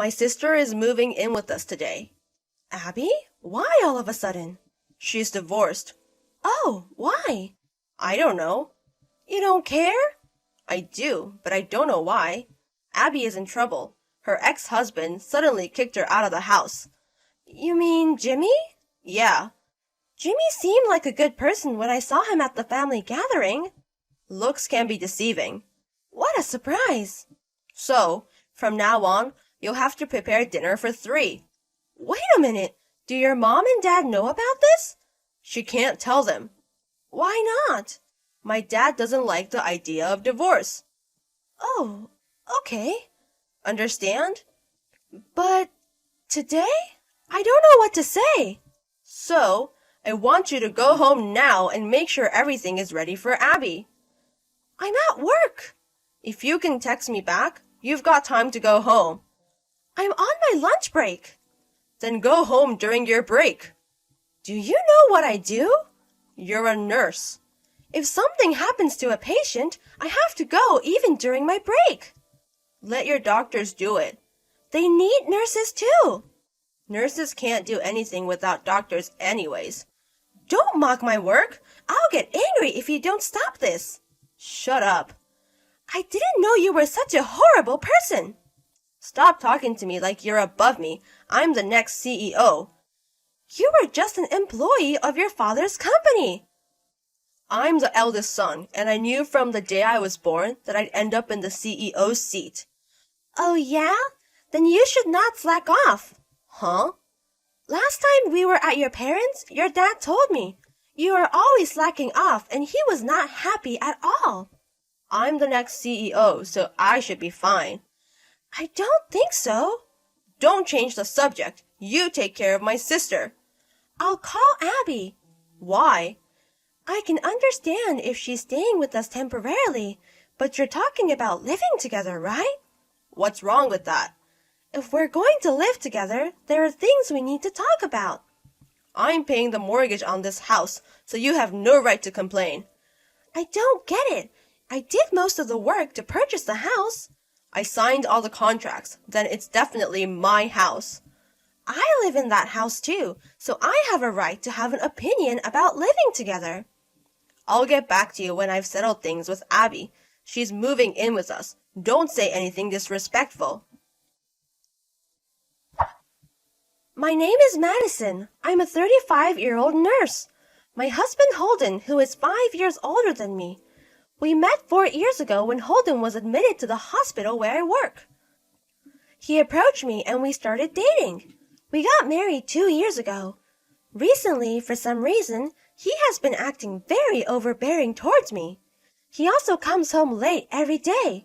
My sister is moving in with us today. Abby? Why all of a sudden? She's divorced. Oh, why? I don't know. You don't care? I do, but I don't know why. Abby is in trouble. Her ex-husband suddenly kicked her out of the house. You mean Jimmy? Yeah. Jimmy seemed like a good person when I saw him at the family gathering. Looks can be deceiving. What a surprise. So, from now on, you'll have to prepare dinner for 3. Wait a minute. Do your mom and dad know about this? She can't tell them. Why not? My dad doesn't like the idea of divorce. Oh, okay. Understand? But today? I don't know what to say. So, I want you to go home now and make sure everything is ready for Abby. I'm at work. If you can text me back, you've got time to go home. I'm on my lunch break. Then go home during your break. Do you know what I do? You're a nurse. If something happens to a patient, I have to go even during my break. Let your doctors do it. They need nurses too. Nurses can't do anything without doctors anyways. Don't mock my work. I'll get angry if you don't stop this. Shut up. I didn't know you were such a horrible person. Stop talking to me like you're above me. I'm the next CEO. You were just an employee of your father's company. I'm the eldest son, and I knew from the day I was born that I'd end up in the CEO's seat. Oh yeah? Then you should not slack off. Huh? Last time we were at your parents', your dad told me. You are always slacking off and he was not happy at all. I'm the next CEO, so I should be fine. I don't think so. Don't change the subject. You take care of my sister. I'll call Abby. Why? I can understand if she's staying with us temporarily, but you're talking about living together, right? What's wrong with that? If we're going to live together, there are things we need to talk about. I'm paying the mortgage on this house, so you have no right to complain. I don't get it. I did most of the work to purchase the house. I signed all the contracts. Then it's definitely my house. I live in that house too, so I have a right to have an opinion about living together. I'll get back to you when I've settled things with Abby. She's moving in with us. Don't say anything disrespectful. My name is Madison. I'm a 35-year-old nurse. My husband Holden, who is 5 years older than me. We met 4 years ago when Holden was admitted to the hospital where I work. He approached me and we started dating. We got married 2 years ago. Recently, for some reason, he has been acting very overbearing towards me. He also comes home late every day.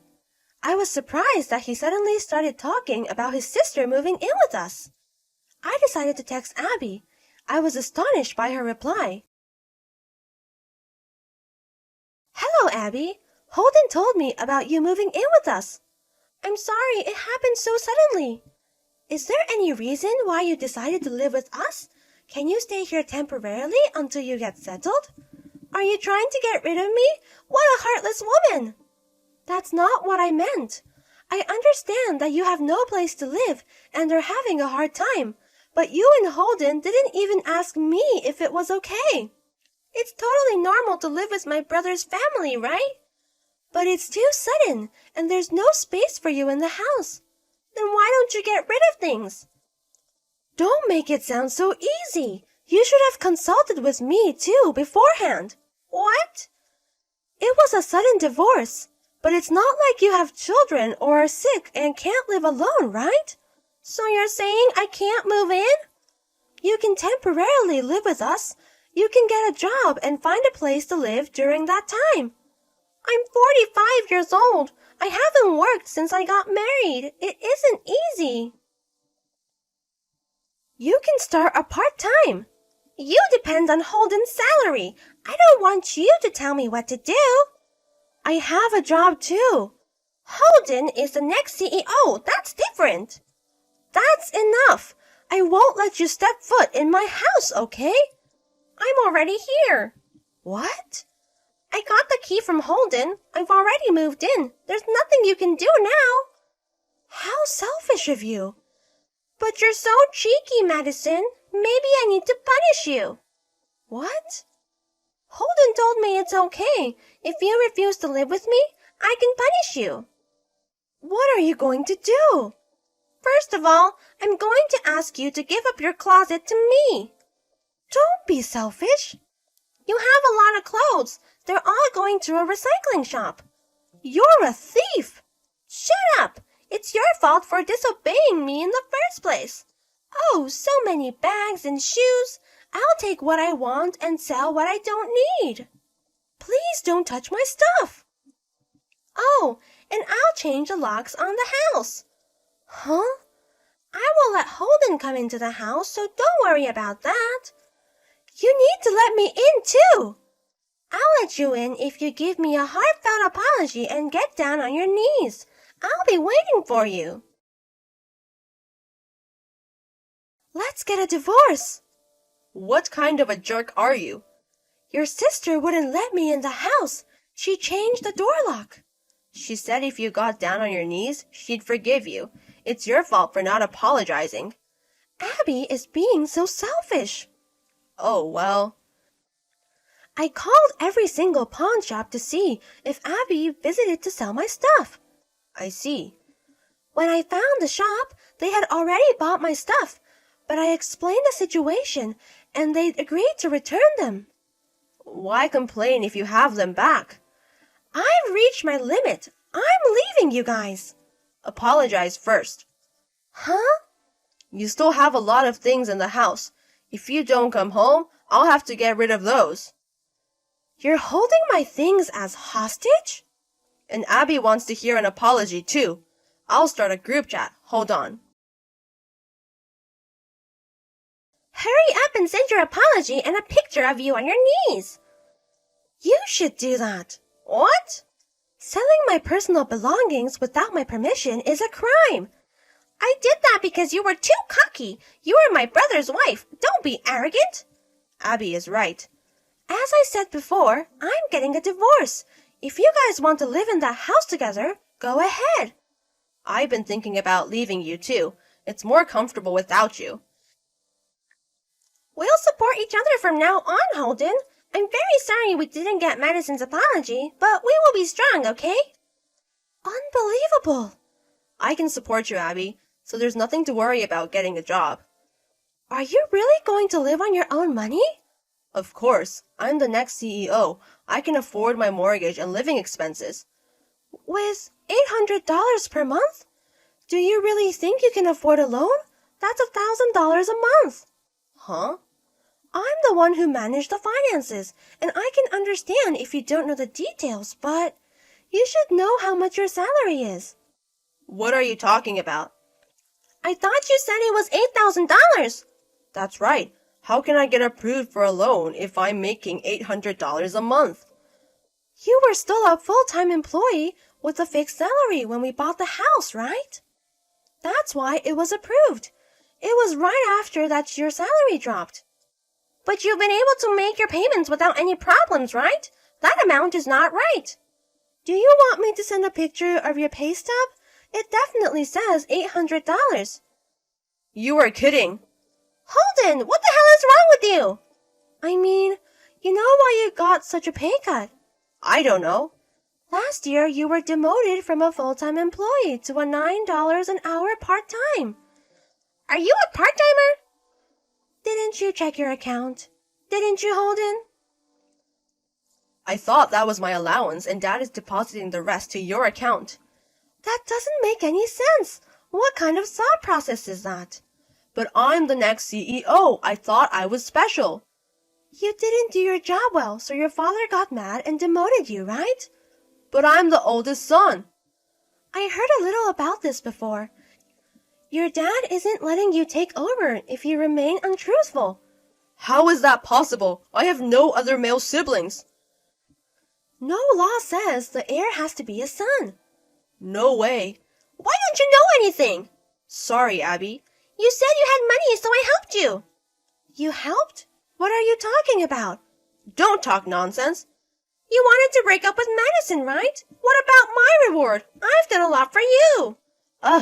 I was surprised that he suddenly started talking about his sister moving in with us. I decided to text Abby. I was astonished by her reply. Hello, Abby. Holden told me about you moving in with us. I'm sorry it happened so suddenly. Is there any reason why you decided to live with us? Can you stay here temporarily until you get settled? Are you trying to get rid of me? What a heartless woman! That's not what I meant. I understand that you have no place to live and are having a hard time, but you and Holden didn't even ask me if it was okay. It's totally normal to live with my brother's family, right? But it's too sudden, and there's no space for you in the house. Then why don't you get rid of things? Don't make it sound so easy. You should have consulted with me, too, beforehand. What? It was a sudden divorce, but it's not like you have children or are sick and can't live alone, right? So you're saying I can't move in? You can temporarily live with us. You can get a job and find a place to live during that time. I'm 45 years old. I haven't worked since I got married. It isn't easy. You can start a part-time. You depend on Holden's salary. I don't want you to tell me what to do. I have a job too. Holden is the next CEO. That's different. That's enough. I won't let you step foot in my house, okay? I'm already here. What? I got the key from Holden. I've already moved in. There's nothing you can do now. How selfish of you. But you're so cheeky, Madison. Maybe I need to punish you. What? Holden told me it's okay. If you refuse to live with me, I can punish you. What are you going to do? First of all, I'm going to ask you to give up your closet to me. Don't be selfish. You have a lot of clothes. They're all going to a recycling shop. You're a thief. Shut up. It's your fault for disobeying me in the first place. Oh, so many bags and shoes. I'll take what I want and sell what I don't need. Please don't touch my stuff. Oh, and I'll change the locks on the house. Huh? I will let Holden come into the house, so don't worry about that. You need to let me in, too. I'll let you in if you give me a heartfelt apology and get down on your knees. I'll be waiting for you. Let's get a divorce. What kind of a jerk are you? Your sister wouldn't let me in the house. She changed the door lock. She said if you got down on your knees, she'd forgive you. It's your fault for not apologizing. Abby is being so selfish. Oh, well. I called every single pawn shop to see if Abby visited to sell my stuff. I see. When I found the shop, they had already bought my stuff, but I explained the situation and they agreed to return them. Why complain if you have them back? I've reached my limit. I'm leaving, you guys. Apologize first. Huh? You still have a lot of things in the house. If you don't come home, I'll have to get rid of those. You're holding my things as hostage? And Abby wants to hear an apology too. I'll start a group chat. Hold on. Hurry up and send your apology and a picture of you on your knees. You should do that. What? Selling my personal belongings without my permission is a crime. I did that because you were too cocky. You are my brother's wife. Don't be arrogant. Abby is right. As I said before, I'm getting a divorce. If you guys want to live in that house together, go ahead. I've been thinking about leaving you too. It's more comfortable without you. We'll support each other from now on, Holden. I'm very sorry we didn't get Madison's apology, but we will be strong, okay? Unbelievable. I can support you, Abby, so there's nothing to worry about getting a job. Are you really going to live on your own money? Of course. I'm the next CEO. I can afford my mortgage and living expenses. With $800 per month? Do you really think you can afford a loan? That's $1,000 a month. Huh? I'm the one who managed the finances, and I can understand if you don't know the details, but you should know how much your salary is. What are you talking about? I thought you said it was $8,000. That's right. How can I get approved for a loan if I'm making $800 a month? You were still a full-time employee with a fixed salary when we bought the house, right? That's why it was approved. It was right after that your salary dropped. But you've been able to make your payments without any problems, right? That amount is not right. Do you want me to send a picture of your pay stub? It definitely says $800. You are kidding. Holden, what the hell is wrong with you? I mean, you know why you got such a pay cut? I don't know. Last year, you were demoted from a full-time employee to a $9 an hour part-time. Are you a part-timer? Didn't you check your account? Didn't you, Holden? I thought that was my allowance and Dad is depositing the rest to your account. That doesn't make any sense. What kind of thought process is that? But I'm the next CEO. I thought I was special. You didn't do your job well, so your father got mad and demoted you, right? But I'm the oldest son. I heard a little about this before. Your dad isn't letting you take over if you remain untruthful. How is that possible? I have no other male siblings. No law says the heir has to be a son. No way. Why don't you know anything? Sorry, Abby. You said you had money, so I helped you. You helped? What are you talking about? Don't talk nonsense. You wanted to break up with Madison, right? What about my reward? I've done a lot for you.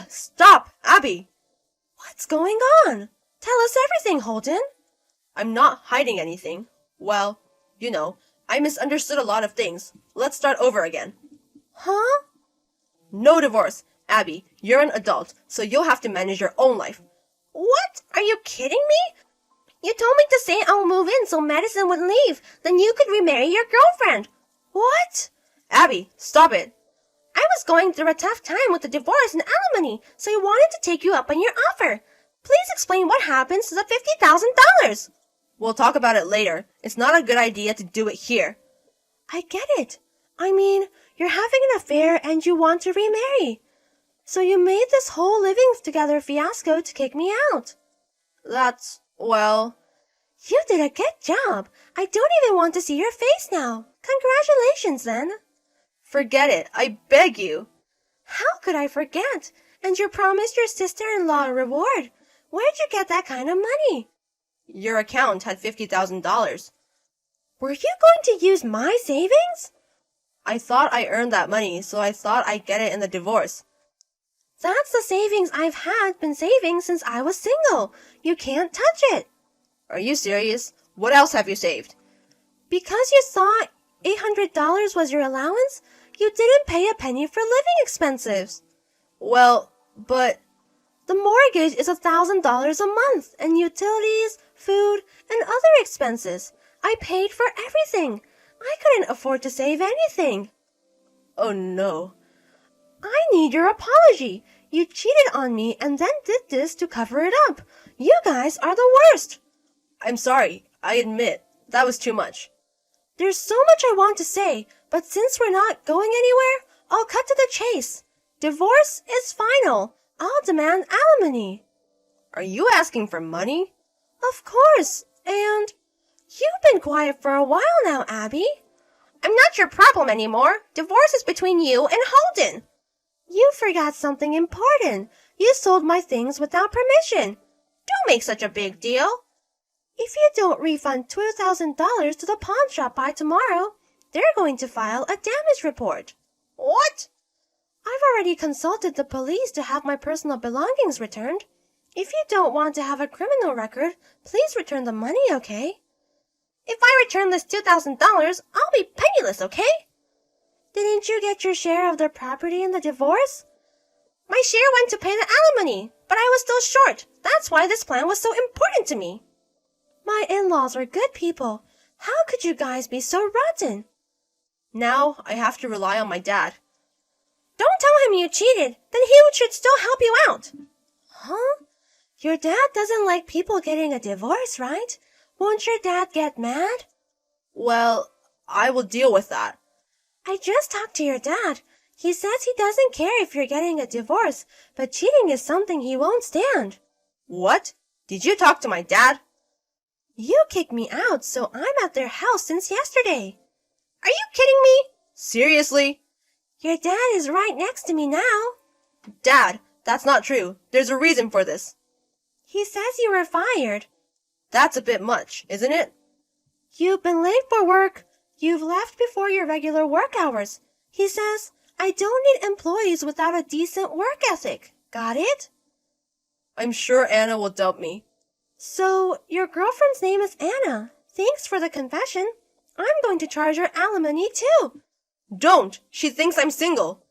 Stop, Abby. What's going on? Tell us everything, Holden. I'm not hiding anything. Well, I misunderstood a lot of things. Let's start over again. Huh? No divorce. Abby, you're an adult, so you'll have to manage your own life. What? Are you kidding me? You told me to say I'll move in so Madison would leave. Then you could remarry your girlfriend. What? Abby, stop it. I was going through a tough time with the divorce and alimony, so I wanted to take you up on your offer. Please explain what happens to the $50,000. We'll talk about it later. It's not a good idea to do it here. I get it. I mean, you're having an affair and you want to remarry. So you made this whole living together fiasco to kick me out. Well... You did a good job. I don't even want to see your face now. Congratulations, then. Forget it. I beg you. How could I forget? And you promised your sister-in-law a reward. Where'd you get that kind of money? Your account had $50,000. Were you going to use my savings? I thought I earned that money, so I thought I'd get it in the divorce. That's the savings I've been saving since I was single. You can't touch it. Are you serious? What else have you saved? Because you thought $800 was your allowance, you didn't pay a penny for living expenses. Well, but... The mortgage is $1,000 a month, and utilities, food, and other expenses. I paid for everything. I couldn't afford to save anything. Oh no. I need your apology. You cheated on me and then did this to cover it up. You guys are the worst. I'm sorry. I admit, that was too much. There's so much I want to say, but since we're not going anywhere, I'll cut to the chase. Divorce is final. I'll demand alimony. Are you asking for money? Of course. And you've been quiet for a while now, Abby. I'm not your problem anymore. Divorce is between you and Holden. You forgot something important. You sold my things without permission. Don't make such a big deal. If you don't refund $2,000 to the pawn shop by tomorrow, they're going to file a damage report. What? I've already consulted the police to have my personal belongings returned. If you don't want to have a criminal record, please return the money, okay? If I return this $2,000, I'll be penniless, okay? Didn't you get your share of their property in the divorce? My share went to pay the alimony, but I was still short. That's why this plan was so important to me. My in-laws are good people. How could you guys be so rotten? Now I have to rely on my dad. Don't tell him you cheated. Then he should still help you out. Huh? Your dad doesn't like people getting a divorce, right? Won't your dad get mad? Well, I will deal with that. I just talked to your dad. He says he doesn't care if you're getting a divorce, but cheating is something he won't stand. What? Did you talk to my dad? You kicked me out, so I'm at their house since yesterday. Are you kidding me? Seriously? Your dad is right next to me now. Dad, that's not true. There's a reason for this. He says you were fired. That's a bit much, isn't it? You've been late for work. You've left before your regular work hours. He says, I don't need employees without a decent work ethic. Got it? I'm sure Anna will doubt me. So, your girlfriend's name is Anna. Thanks for the confession. I'm going to charge her alimony too. Don't! She thinks I'm single.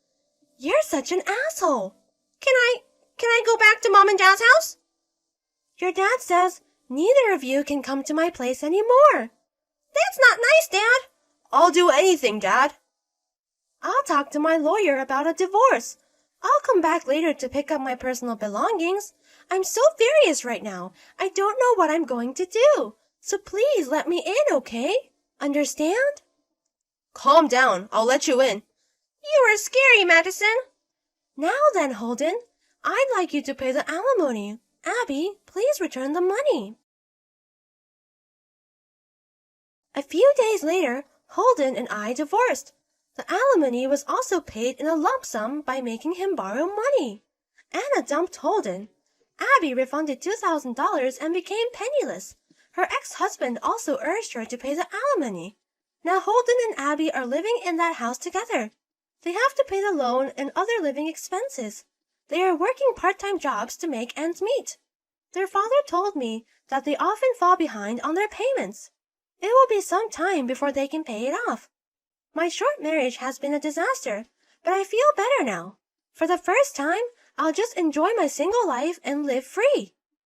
You're such an asshole. Can I go back to Mom and Dad's house? Your dad says neither of you can come to my place anymore. That's not nice, Dad. I'll do anything, Dad. I'll talk to my lawyer about a divorce. I'll come back later to pick up my personal belongings. I'm so furious right now. I don't know what I'm going to do. So please let me in, okay? Understand? Calm down. I'll let you in. You are scary, Madison. Now then, Holden, I'd like you to pay the alimony. Abby, please return the money. A few days later, Holden and I divorced. The alimony was also paid in a lump sum by making him borrow money. Anna dumped Holden. Abby refunded $2,000 and became penniless. Her ex-husband also urged her to pay the alimony. Now Holden and Abby are living in that house together. They have to pay the loan and other living expenses. They are working part-time jobs to make ends meet. Their father told me that they often fall behind on their payments. It will be some time before they can pay it off. My short marriage has been a disaster, but I feel better now. For the first time, I'll just enjoy my single life and live free.